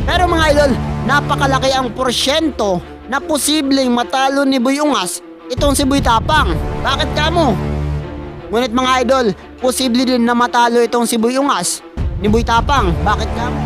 Pero mga idol, napakalaki ang porsyento na posibleng matalo ni Boy Ungas itong si Boy Tapang. Bakit kamo? Ngunit mga idol, posible din na matalo itong si Boy Ungas ni Boy Tapang. Bakit kamo?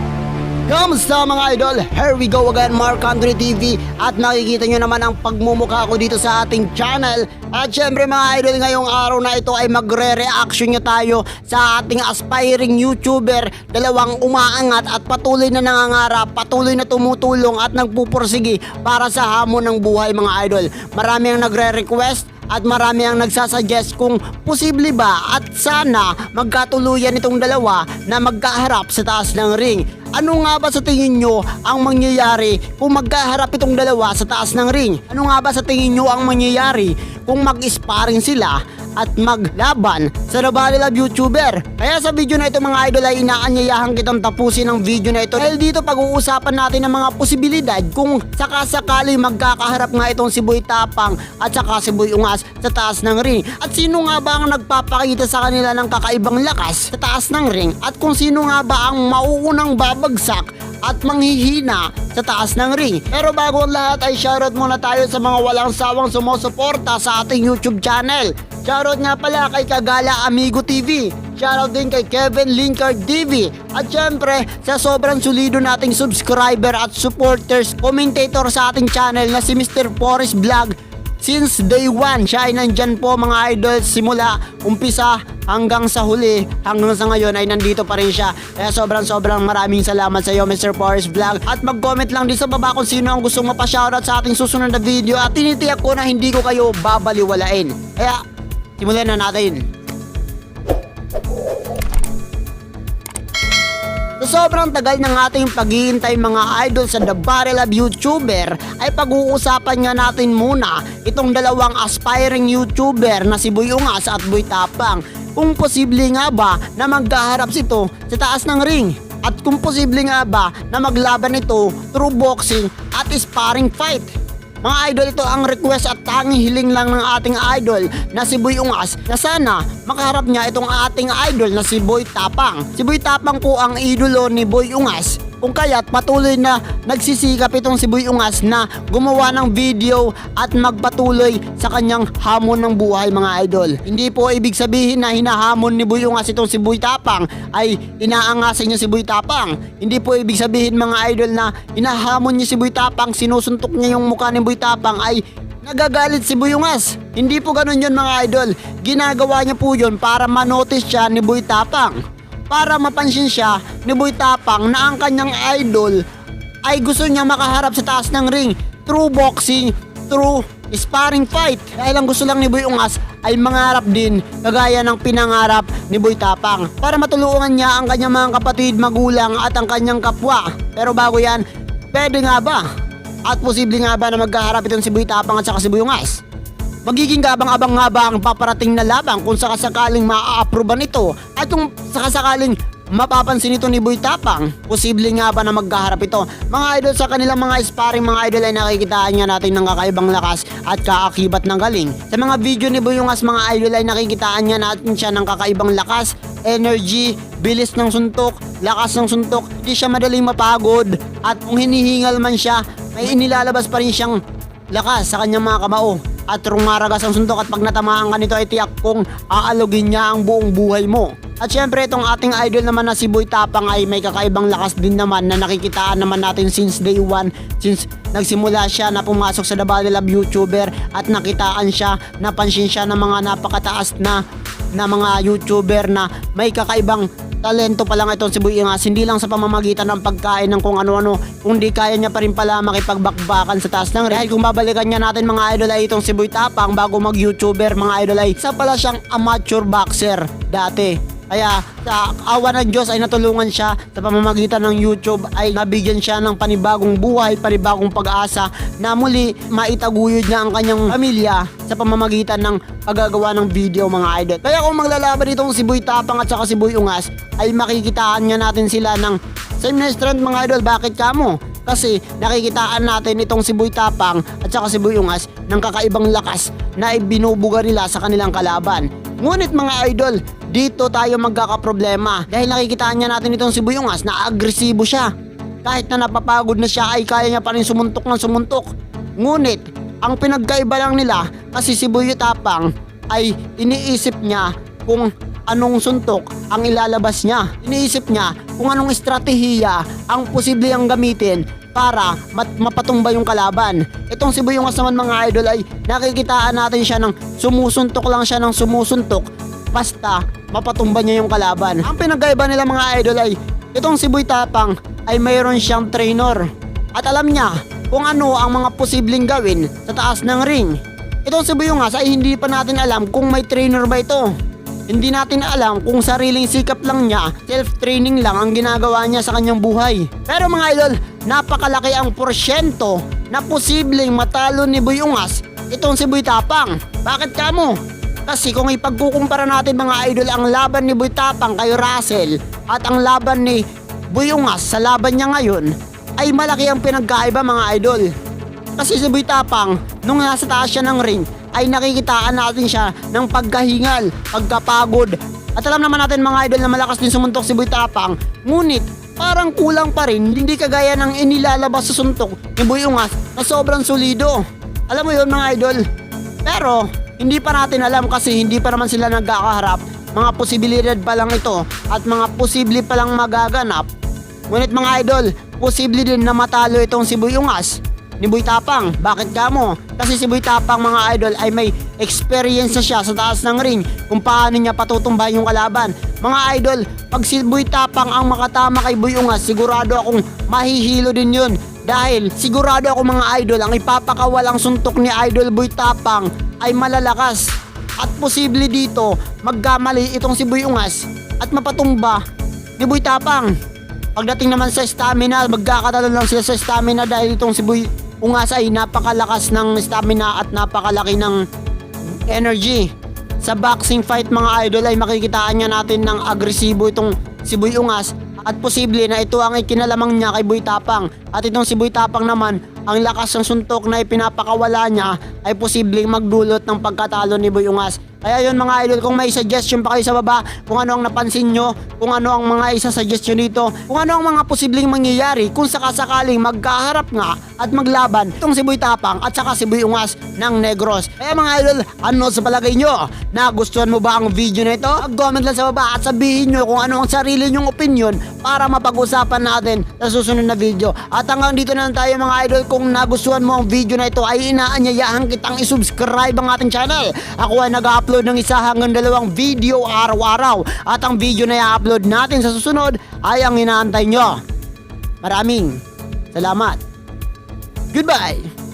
Kamusta mga idol? Here we go again, Mark Andre TV. At nakikita nyo naman ang pagmumukha ko dito sa ating channel. At syempre mga idol, ngayong araw na ito ay magre-reaction nyo tayo sa ating aspiring YouTuber. Dalawang umaangat at patuloy na nangangarap, patuloy na tumutulong at nagpupursigi para sa hamon ng buhay mga idol. Marami ang nagre-request at marami ang nagsasuggest kung posible ba at sana magkatuluyan itong dalawa na magkaharap sa taas ng ring. Ano nga ba sa tingin nyo ang mangyayari kung magkaharap itong dalawa sa taas ng ring? Ano nga ba sa tingin nyo ang mangyayari kung mag-sparring sila at maglaban sa Nabali Love YouTuber? Kaya sa video na ito mga idol ay inaanyayahan kitang tapusin ang video na ito dahil dito pag-uusapan natin ang mga posibilidad kung sakasakali magkakaharap nga itong si Boy Tapang at saka si Boy Ungas sa taas ng ring. At sino nga ba ang nagpapakita sa kanila ng kakaibang lakas sa taas ng ring at kung sino nga ba ang mauunang babagsak at manghihina sa taas ng ring. Pero bago ang lahat ay shoutout muna tayo sa mga walang sawang sumusuporta sa ating YouTube channel. Shoutout nga pala kay Kagala Amigo TV. Shoutout din kay Kevin Linkard TV. At syempre sa sobrang solido nating subscriber at supporters, commentator sa ating channel na si Mr. Forest Vlog. Since day 1, siya ay nandyan po mga idol simula umpisa hanggang sa huli, hanggang sa ngayon ay nandito pa rin siya. Kaya sobrang maraming salamat sa iyo Mr. Forest Vlog. At mag-comment lang din sa baba kung sino ang gustong mapashoutout sa ating susunod na video at tinitiyak ko na hindi ko kayo babaliwalain. Kaya simulan na natin. Sa sobrang tagal ng ating paghihintay mga idol sa Nabali Love YouTuber ay pag-uusapan nga natin muna itong dalawang aspiring YouTuber na si Boy Ungas at Boy Tapang. Kung posible nga ba na magkaharap ito sa taas ng ring at kung posible nga ba na maglaban ito through boxing at sparring fight. Mga idol, ito ang request at tanging hiling lang ng ating idol na si Boy Ungas na sana makaharap niya itong ating idol na si Boy Tapang. Si Boy Tapang po ang idolo ni Boy Ungas. Kung kaya't patuloy na nagsisikap itong si Boy Ungas na gumawa ng video at magpatuloy sa kanyang hamon ng buhay mga idol. Hindi po ibig sabihin na hinahamon ni Boy Ungas itong si Boy Tapang ay inaangasin niya si Boy Tapang. Hindi po ibig sabihin mga idol na hinahamon niya si Boy Tapang, sinusuntok niya yung mukha ni Boy Tapang ay nagagalit si Boy Ungas. Hindi po ganun yun mga idol. Ginagawa niya po yun para manotice siya ni Boy Tapang. Para mapansin siya ni Boy Tapang na ang kanyang idol ay gusto niya makaharap sa taas ng ring through boxing, through sparring fight. Dahil ang gusto lang ni Boy Ungas ay mangarap din kagaya ng pinangarap ni Boy Tapang para matulungan niya ang kanyang mga kapatid, magulang at ang kanyang kapwa. Pero bago yan, pwede nga ba at posible nga ba na magkaharap itong si Boy Tapang at saka si Boy Ungas? Magiging kabang-abang nga ba ang paparating na labang kung sakasakaling maa-approvean ito at kung sakasakaling mapapansin ito ni Boy Tapang? Posible nga ba na magkaharap ito? Mga idol, sa kanilang mga sparring mga idol ay nakikitaan nga natin ng kakaibang lakas at kaakibat ng galing. Sa mga video ni Boy Ungas mga idol ay nakikitaan nga natin siya ng kakaibang lakas, energy, bilis ng suntok, lakas ng suntok. Hindi siya madaling mapagod at kung hinihingal man siya may inilalabas pa rin siyang lakas sa kanyang mga kamao. At rumaragas ang suntok at pag natamaan ka nito ay tiyak kung aalugin niya ang buong buhay mo. At syempre itong ating idol naman na si Boy Tapang ay may kakaibang lakas din naman na nakikitaan naman natin since day 1. Since nagsimula siya na pumasok sa Nabali Love YouTuber at nakitaan siya, napansin siya ng mga napakataas na mga YouTuber na may kakaibang talento pa lang itong si Boy Ungas, hindi lang sa pamamagitan ng pagkain ng kung ano-ano, kundi kaya niya pa rin pala makipagbakbakan sa taas ng ring. Dahil kung babalikan niya natin mga idol ay itong si Boy Tapang bago mag-YouTuber mga idol ay isa pala siyang amateur boxer dati. Kaya sa awa ng Diyos ay natulungan siya sa pamamagitan ng YouTube ay nabigyan siya ng panibagong buhay, panibagong pag-asa na muli maitaguyod niya ang kanyang pamilya sa pamamagitan ng paggagawa ng video mga idol. Kaya kung maglalaban itong si Boy Tapang at saka si Boy Ungas ay makikitaan nga natin sila ng same na strength mga idol. Bakit kamo? Kasi nakikitaan natin itong si Boy Tapang at saka si Boy Ungas ng kakaibang lakas na ibinubuga nila sa kanilang kalaban. Ngunit mga idol, dito tayo magkakaproblema dahil nakikitaan niya natin itong si Boy Ungas na agresibo siya. kahit na napapagod na siya ay kaya niya pa rin sumuntok ng sumuntok. Ngunit ang pinagkaiba lang nila kasi si Boy Tapang ay iniisip niya kung anong suntok ang ilalabas niya. Iniisip niya kung anong estratehiya ang posible ang gamitin para mapatumba yung kalaban. Itong si Boy naman mga idol ay nakikitaan natin siya ng sumusuntok lang siya ng sumusuntok basta mapatumba niya yung kalaban. Ang pinagkaiba nila mga idol ay itong si Boy Tapang ay mayroon siyang trainer at alam niya kung ano ang mga posibleng gawin sa taas ng ring. Itong si Boy ay hindi pa natin alam kung may trainer ba ito. Hindi natin alam kung sariling sikap lang niya, self-training lang ang ginagawa niya sa kanyang buhay. Pero mga idol, napakalaki ang porsyento na posibleng matalo ni Boy Ungas itong si Boy Tapang. Bakit kamo? Kasi kung ipagkukumpara natin mga idol ang laban ni Boy Tapang kay Russell at ang laban ni Boy Ungas sa laban niya ngayon, ay malaki ang pinagkaiba mga idol. Kasi si Boy Tapang, nung nasa taas siya ng ring, ay nakikitaan natin siya ng pagkahingal, pagkapagod. At alam naman natin mga idol na malakas din sumuntok si Boy Tapang. Ngunit parang kulang pa rin, hindi kagaya ng inilalabas sa suntok ni Boy Ungas na sobrang solido. Alam mo yun mga idol? Pero hindi pa natin alam kasi hindi pa naman sila nagkakaharap. Mga posibilidad pa lang ito at mga posible pa lang magaganap. Ngunit mga idol, posible din na matalo itong si Boy Ungas ni Boy Tapang. Bakit kamo? Kasi si Boy Tapang mga idol ay may experience na siya sa taas ng ring kung paano niya patutumbahin yung kalaban. Mga idol, pag si Boy Tapang ang makatama kay Boy Ungas, sigurado akong mahihilo din yun. Dahil sigurado ako mga idol, ang ipapakawalang suntok ni Idol Boy Tapang ay malalakas. At posible dito, magkamali itong si Boy Ungas at mapatumba ni Boy Tapang. Pagdating naman sa stamina, magkakatalo lang sila sa stamina dahil itong si Boy Ungas ay napakalakas ng stamina at napakalaki ng energy. Sa boxing fight mga idol ay makikitaan niya natin ng agresibo itong si Boy Ungas at posible na ito ang ikinalamang niya kay Boy Tapang. At itong si Boy Tapang naman, ang lakas ng suntok na ipinapakawala niya ay posibleng magdulot ng pagkatalo ni Boy Ungas. Kaya yun mga idol, kung may suggestion pa kayo sa baba, kung ano ang napansin nyo, kung ano ang mga isa-suggestion dito, kung ano ang mga posibleng mangyayari kung sakasakaling magkaharap nga at maglaban itong si Boy Tapang at saka si Boy Ungas ng Negros. Kaya mga idol, ano sa palagay nyo? Nagustuhan mo ba ang video na ito? Mag-comment lang sa baba at sabihin nyo kung ano ang sarili nyong opinion para mapag-usapan natin sa susunod na video. At hanggang dito na lang tayo mga idol. Kung nagustuhan mo ang video na ito ay inaanyayahan kitang isubscribe ang ating channel. Ako ay nag-upload ng 1 hanggang 2 video araw-araw at ang video na i-upload natin sa susunod ay ang inaantay nyo. Maraming salamat. Goodbye!